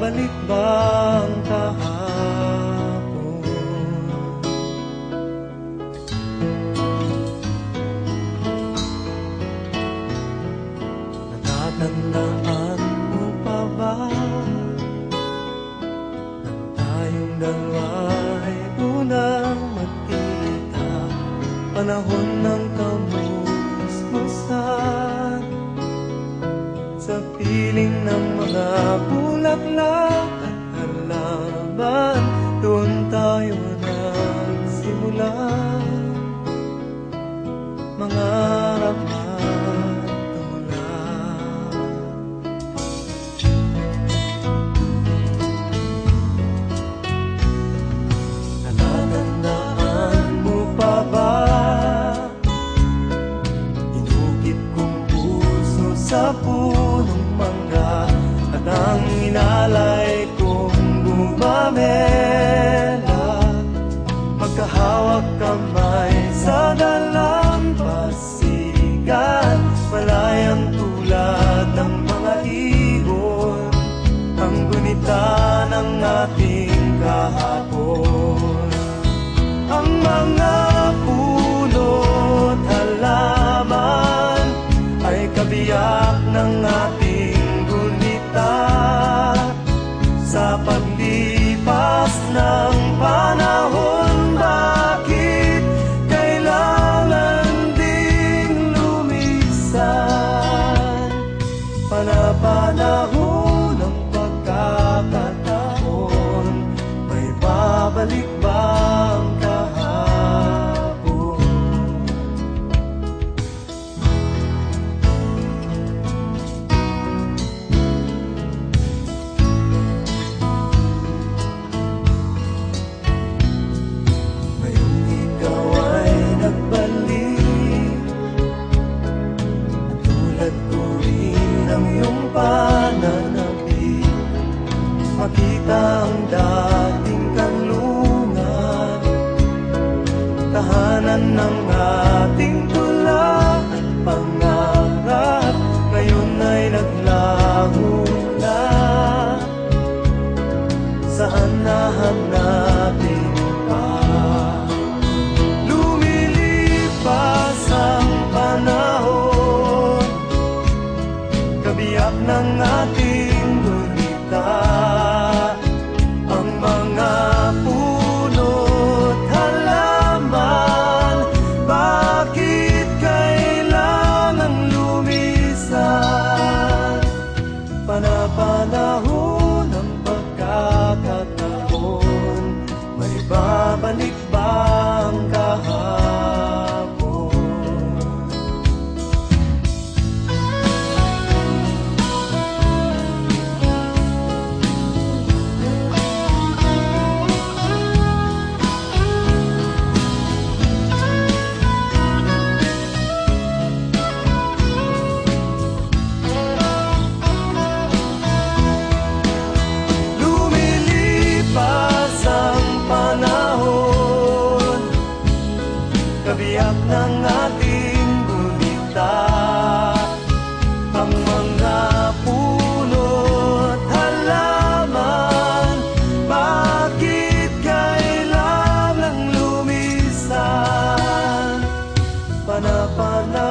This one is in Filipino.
babalik ba ang kahapon? Natatandaan mo pa ba nang tayong dalawa'y unang magkita? Panahon ng kamusmusan sa piling ng mga bulaklak at halaman, doon tayo nagsimula mangarap at tumulak. Natatandaan mo pa ba inukit kong puso sa punong mangga at ang inalay kong gumamela, magkahawak kamay sa dalampasigan, malayang tulad ng mga ibon, ang gunita ng ating kahapon. Ang mga puno't halaman ay kabiyak ng ating gunita sa paglipas ng panahon. Bakit kailangan ding lumisan? Panapanahon ng pagkakataon, may babalik ba ang kahapon? Ngayong ikaw ay nagbalik, tulad ko rin ang iyong pananabik, makita ang dating kanlungan, tahanan ng ating tula at pangarap, ngayon ay naglaho na. Saan nahanapin pa? Lumilipas ang panahon, kabiyak ng ating gunita, ang mga puno't halaman. Bakit kailangan lumisan? Panapanahon ng pagkakataon, may babalik ba ang kahapon? Lumilipas ang panahon, kabiyak ng ating gunita, ang mga puno't halaman. Bakit kailangan lumisan? Panapana